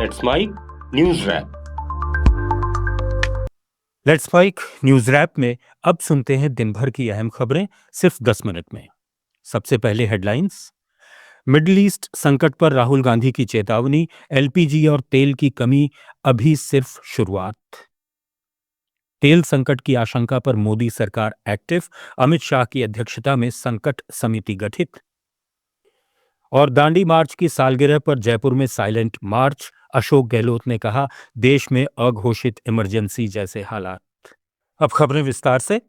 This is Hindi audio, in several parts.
Let's mike news wrap. Let's spike news wrap में अब सुनते हैं दिन भर की अहम खबरें सिर्फ 10 मिनट में। सबसे पहले हेडलाइंस। मिडिल ईस्ट संकट पर राहुल गांधी की चेतावनी, एलपीजी और तेल की कमी अभी सिर्फ शुरुआत। तेल संकट की आशंका पर मोदी सरकार एक्टिव, अमित शाह की अध्यक्षता में संकट समिति गठित। और दांडी मार्च की सालगिरह पर जयपुर में साइलेंट मार्च, अशोक गहलोत ने कहा देश में अघोषित इमरजेंसी जैसे हालात। अब खबरें विस्तार से।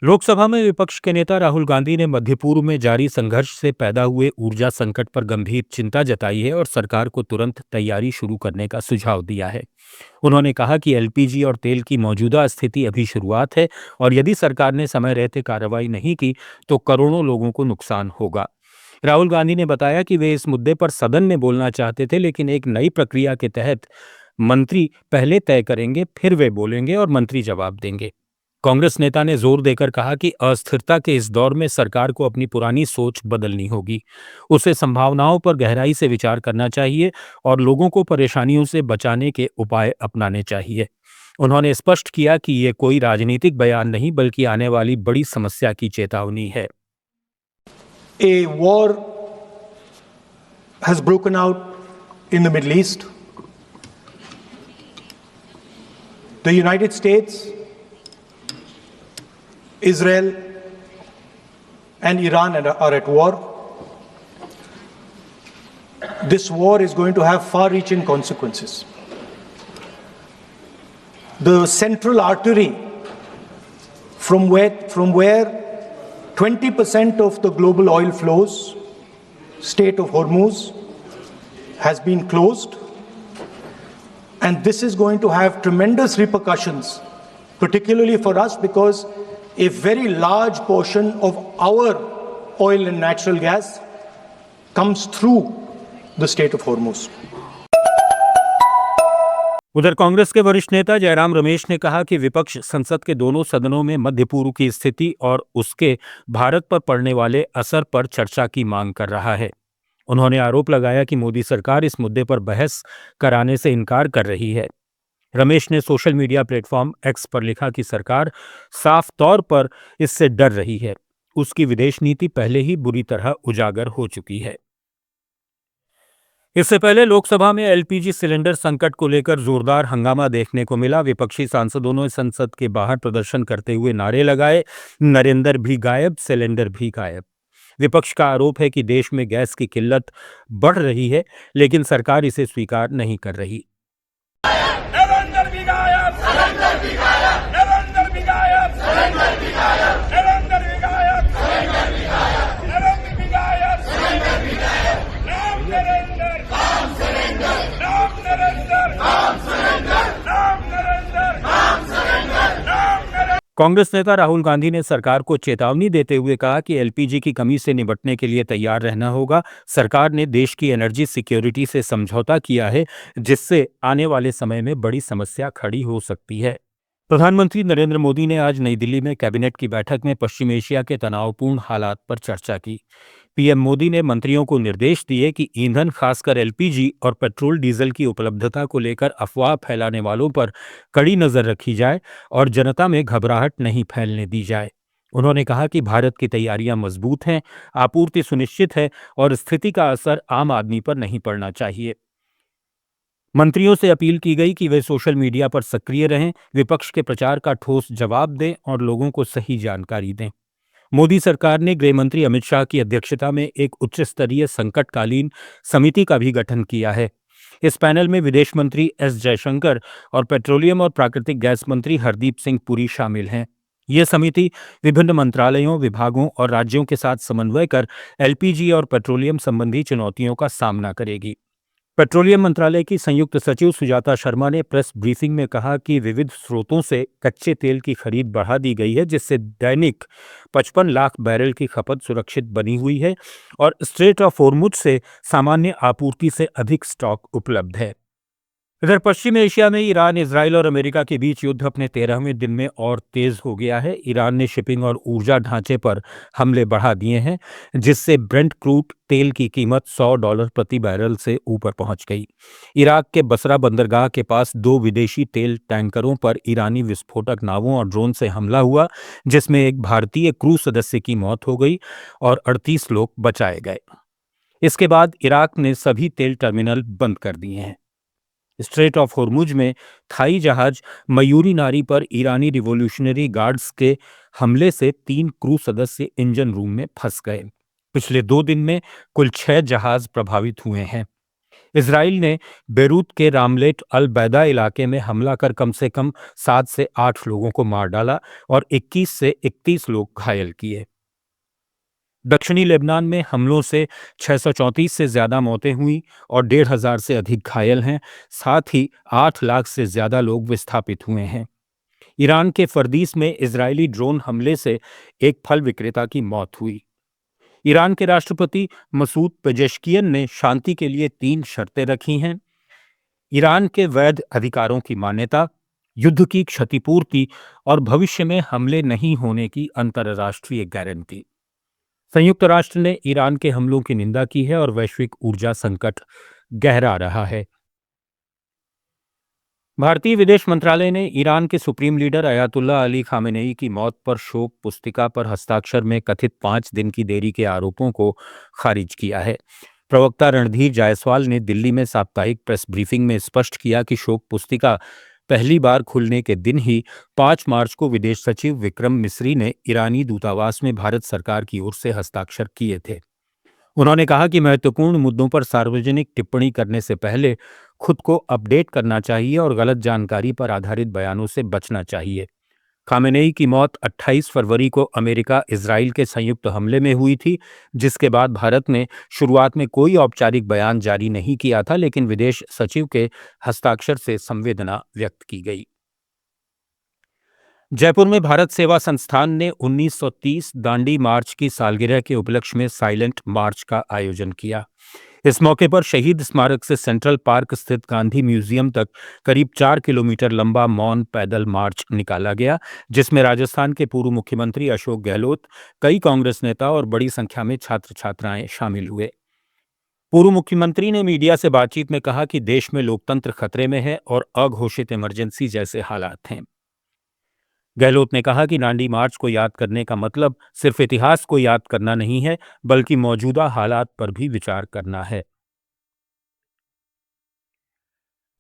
लोकसभा में विपक्ष के नेता राहुल गांधी ने मध्य पूर्व में जारी संघर्ष से पैदा हुए ऊर्जा संकट पर गंभीर चिंता जताई है और सरकार को तुरंत तैयारी शुरू करने का सुझाव दिया है। उन्होंने कहा कि एलपीजी और तेल की मौजूदा स्थिति अभी शुरुआत है और यदि सरकार ने समय रहते कार्रवाई नहीं की तो करोड़ों लोगों को नुकसान होगा। राहुल गांधी ने बताया कि वे इस मुद्दे पर सदन में बोलना चाहते थे, लेकिन एक नई प्रक्रिया के तहत मंत्री पहले तय करेंगे, फिर वे बोलेंगे और मंत्री जवाब देंगे। कांग्रेस नेता ने जोर देकर कहा कि अस्थिरता के इस दौर में सरकार को अपनी पुरानी सोच बदलनी होगी। उसे संभावनाओं पर गहराई से विचार करना चाहिए और लोगों को परेशानियों से बचाने के उपाय अपनाने चाहिए। उन्होंने स्पष्ट किया कि ये कोई राजनीतिक बयान नहीं बल्कि आने वाली बड़ी समस्या की चेतावनी है। A war has broken out in the Middle East. The United States, Israel, and Iran are at war. This war is going to have far-reaching consequences. The central artery from where 20% of the global oil flows, Strait of Hormuz, has been closed, and this is going to have tremendous repercussions, particularly for us, because a very large portion of our oil and natural gas comes through the Strait of Hormuz. उधर कांग्रेस के वरिष्ठ नेता जयराम रमेश ने कहा कि विपक्ष संसद के दोनों सदनों में मध्य पूर्व की स्थिति और उसके भारत पर पड़ने वाले असर पर चर्चा की मांग कर रहा है। उन्होंने आरोप लगाया कि मोदी सरकार इस मुद्दे पर बहस कराने से इनकार कर रही है। रमेश ने सोशल मीडिया प्लेटफॉर्म एक्स पर लिखा कि सरकार साफ तौर पर इससे डर रही है। उसकी विदेश नीति पहले ही बुरी तरह उजागर हो चुकी है। इससे पहले लोकसभा में एलपीजी सिलेंडर संकट को लेकर जोरदार हंगामा देखने को मिला। विपक्षी सांसदों ने संसद के बाहर प्रदर्शन करते हुए नारे लगाए, नरेंद्र भी गायब, सिलेंडर भी गायब। विपक्ष का आरोप है कि देश में गैस की किल्लत बढ़ रही है, लेकिन सरकार इसे स्वीकार नहीं कर रही। नरेंद्र भी गायब, सिलेंडर भी गायब, नरेंद्र भी गायब, सिलेंडर भी गायब, नरेंद्र भी गायब, सिलेंडर भी गायब, नरेंद्र भी गायब, सिलेंडर भी गायब, नाम नरेंद्र, नाम सिलेंडर, नाम नरेंद्र, नाम सिलेंडर, नाम नरेंद्र, नाम सिलेंडर, नाम नरेंद्र। कांग्रेस नेता राहुल गांधी ने सरकार को चेतावनी देते हुए कहा कि एलपीजी की कमी से निपटने के लिए तैयार रहना होगा। सरकार ने देश की एनर्जी सिक्योरिटी से समझौता किया है, जिससे आने वाले समय में बड़ी समस्या खड़ी हो सकती है। प्रधानमंत्री नरेंद्र मोदी ने आज नई दिल्ली में कैबिनेट की बैठक में पश्चिम एशिया के तनावपूर्ण हालात पर चर्चा की। पीएम मोदी ने मंत्रियों को निर्देश दिए कि ईंधन, खासकर एलपीजी और पेट्रोल डीजल की उपलब्धता को लेकर अफवाह फैलाने वालों पर कड़ी नजर रखी जाए और जनता में घबराहट नहीं फैलने दी जाए। उन्होंने कहा कि भारत की तैयारियां मजबूत हैं, आपूर्ति सुनिश्चित है और स्थिति का असर आम आदमी पर नहीं पड़ना चाहिए। मंत्रियों से अपील की गई कि वे सोशल मीडिया पर सक्रिय रहें, विपक्ष के प्रचार का ठोस जवाब दें और लोगों को सही जानकारी दें। मोदी सरकार ने गृह मंत्री अमित शाह की अध्यक्षता में एक उच्च स्तरीय संकटकालीन समिति का भी गठन किया है। इस पैनल में विदेश मंत्री एस जयशंकर और पेट्रोलियम और प्राकृतिक गैस मंत्री हरदीप सिंह पुरी शामिल हैं। यह समिति विभिन्न मंत्रालयों, विभागों और राज्यों के साथ समन्वय कर एलपीजी और पेट्रोलियम संबंधी चुनौतियों का सामना करेगी। पेट्रोलियम मंत्रालय की संयुक्त सचिव सुजाता शर्मा ने प्रेस ब्रीफिंग में कहा कि विविध स्रोतों से कच्चे तेल की खरीद बढ़ा दी गई है, जिससे दैनिक 55 लाख बैरल की खपत सुरक्षित बनी हुई है और स्ट्रेट ऑफ होर्मुज से सामान्य आपूर्ति से अधिक स्टॉक उपलब्ध है। इधर पश्चिम एशिया में ईरान, इजराइल और अमेरिका के बीच युद्ध अपने 13वें दिन में और तेज हो गया है। ईरान ने शिपिंग और ऊर्जा ढांचे पर हमले बढ़ा दिए हैं, जिससे ब्रेंट क्रूड तेल की कीमत $100 प्रति बैरल से ऊपर पहुंच गई। इराक के बसरा बंदरगाह के पास 2 विदेशी तेल टैंकरों पर ईरानी विस्फोटक नावों और ड्रोन से हमला हुआ, जिसमें एक भारतीय क्रू सदस्य की मौत हो गई और 38 लोग बचाए गए। इसके बाद इराक ने सभी तेल टर्मिनल बंद कर दिए हैं। स्ट्रेट ऑफ होर्मुज में थाई जहाज मयूरी नारी पर ईरानी रिवॉल्यूशनरी गार्ड्स के हमले से 3 क्रू सदस्य इंजन रूम में फंस गए। पिछले 2 दिन में कुल 6 जहाज प्रभावित हुए हैं। इजराइल ने बेरूत के रामलेट अल बैदा इलाके में हमला कर कम से कम 7 से 8 लोगों को मार डाला और 21 से 31 लोग घायल किए। दक्षिणी लेबनान में हमलों से 634 से ज्यादा मौतें हुई और 1,500 से अधिक घायल हैं। साथ ही 8 लाख से ज्यादा लोग विस्थापित हुए हैं। ईरान के फर्दीस में इजरायली ड्रोन हमले से एक फल विक्रेता की मौत हुई। ईरान के राष्ट्रपति मसूद पेजेश्कियन ने शांति के लिए 3 शर्तें रखी हैं। ईरान के वैध अधिकारों की मान्यता, युद्ध की क्षतिपूर्ति और भविष्य में हमले नहीं होने की अंतर्राष्ट्रीय गारंटी। संयुक्त राष्ट्र ने ईरान के हमलों की निंदा की है और वैश्विक ऊर्जा संकट गहरा रहा है। भारतीय विदेश मंत्रालय ने ईरान के supreme leader Ayatollah Ali Khamenei की मौत पर शोक पुस्तिका पर हस्ताक्षर में कथित 5 दिन की देरी के आरोपों को खारिज किया है। प्रवक्ता रणधीर जायसवाल ने दिल्ली में साप्ताहिक प्रेस ब्रीफिंग में स्पष्ट किया कि शोक पुस्तिका पहली बार खुलने के दिन ही 5 मार्च को विदेश सचिव विक्रम मिस्री ने ईरानी दूतावास में भारत सरकार की ओर से हस्ताक्षर किए थे। उन्होंने कहा कि महत्वपूर्ण मुद्दों पर सार्वजनिक टिप्पणी करने से पहले खुद को अपडेट करना चाहिए और गलत जानकारी पर आधारित बयानों से बचना चाहिए। खामेनेई की मौत 28 फरवरी को अमेरिका इजराइल के संयुक्त हमले में हुई थी, जिसके बाद भारत ने शुरुआत में कोई औपचारिक बयान जारी नहीं किया था, लेकिन विदेश सचिव के हस्ताक्षर से संवेदना व्यक्त की गई। जयपुर में भारत सेवा संस्थान ने 1930 दांडी मार्च की सालगिरह के उपलक्ष्य में साइलेंट मार्च का आयोजन किया। इस मौके पर शहीद स्मारक से सेंट्रल पार्क स्थित गांधी म्यूजियम तक करीब 4 किलोमीटर लंबा मौन पैदल मार्च निकाला गया, जिसमें राजस्थान के पूर्व मुख्यमंत्री अशोक गहलोत, कई कांग्रेस नेता और बड़ी संख्या में छात्र छात्राएं शामिल हुए। पूर्व मुख्यमंत्री ने मीडिया से बातचीत में कहा कि देश में लोकतंत्र खतरे में है और अघोषित इमरजेंसी जैसे हालात हैं। गहलोत ने कहा कि दांडी मार्च को याद करने का मतलब सिर्फ इतिहास को याद करना नहीं है, बल्कि मौजूदा हालात पर भी विचार करना है।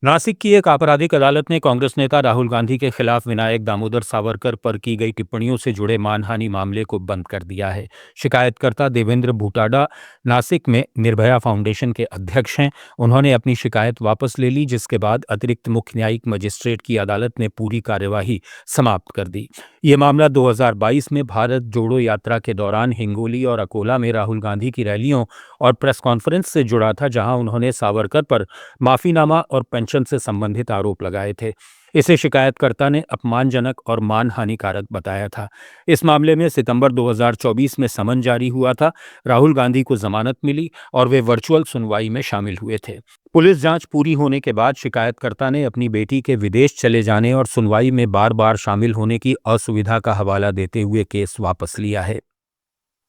नासिक की एक आपराधिक अदालत ने कांग्रेस नेता राहुल गांधी के खिलाफ विनायक दामोदर सावरकर पर की गई टिप्पणियों से जुड़े मानहानि मामले को बंद कर दिया है। शिकायतकर्ता देवेंद्र भूटाडा नासिक में निर्भया फाउंडेशन के अध्यक्ष हैं। उन्होंने अपनी शिकायत वापस ले ली, जिसके बाद अतिरिक्त मुख्य न्यायिक मजिस्ट्रेट की अदालत ने पूरी कार्यवाही समाप्त कर दी। ये मामला 2022 में भारत जोड़ो यात्रा के दौरान हिंगोली और अकोला में राहुल गांधी की रैलियों और प्रेस कॉन्फ्रेंस से जुड़ा था, जहां उन्होंने सावरकर पर माफीनामा और पेंशन से संबंधित आरोप लगाए थे। इसे शिकायतकर्ता ने अपमानजनक और मानहानिकारक बताया था। इस मामले में सितंबर 2024 में समन जारी हुआ था। राहुल गांधी को जमानत मिली और वे वर्चुअल सुनवाई में शामिल हुए थे। पुलिस जांच पूरी होने के बाद शिकायतकर्ता ने अपनी बेटी के विदेश चले जाने और सुनवाई में बार बार शामिल होने की असुविधा का हवाला देते हुए केस वापस लिया है।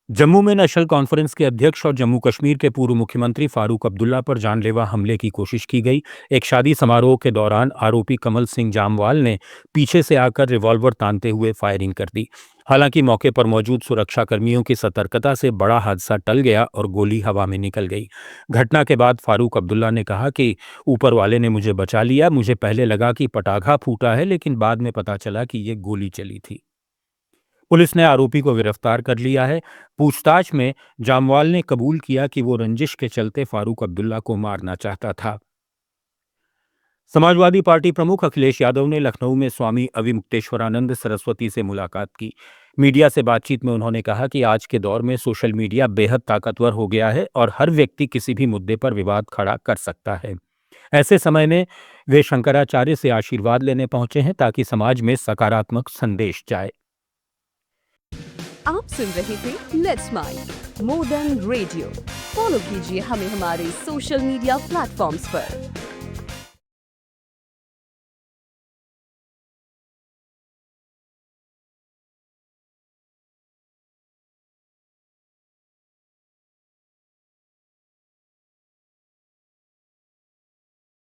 जम्मू में नेशनल कॉन्फ्रेंस के अध्यक्ष और जम्मू कश्मीर के पूर्व मुख्यमंत्री फारूक अब्दुल्ला पर जानलेवा हमले की कोशिश की गई। एक शादी समारोह के दौरान आरोपी कमल सिंह जामवाल ने पीछे से आकर रिवॉल्वर तानते हुए फायरिंग कर दी। हालांकि मौके पर मौजूद सुरक्षाकर्मियों की सतर्कता से बड़ा हादसा टल गया और गोली हवा में निकल गई। घटना के बाद फारूक अब्दुल्ला ने कहा कि ऊपर वाले ने मुझे बचा लिया। मुझे पहले लगा कि पटाखा फूटा है, लेकिन बाद में पता चला कि ये गोली चली थी। पुलिस ने आरोपी को गिरफ्तार कर लिया है। पूछताछ में जामवाल ने कबूल किया कि वो रंजिश के चलते फारूक अब्दुल्ला को मारना चाहता था। समाजवादी पार्टी प्रमुख अखिलेश यादव ने लखनऊ में स्वामी अविमुक्तेश्वरानंद सरस्वती से मुलाकात की। मीडिया से बातचीत में उन्होंने कहा कि आज के दौर में सोशल मीडिया बेहद ताकतवर हो गया है और हर व्यक्ति किसी भी मुद्दे पर विवाद खड़ा कर सकता है। ऐसे समय में वे शंकराचार्य से आशीर्वाद लेने पहुंचे हैं ताकि समाज में सकारात्मक संदेश जाए। आप सुन रहे थे let's smile more than radio. Follow कीजिए हमें हमारे सोशल मीडिया प्लेटफॉर्म्स पर।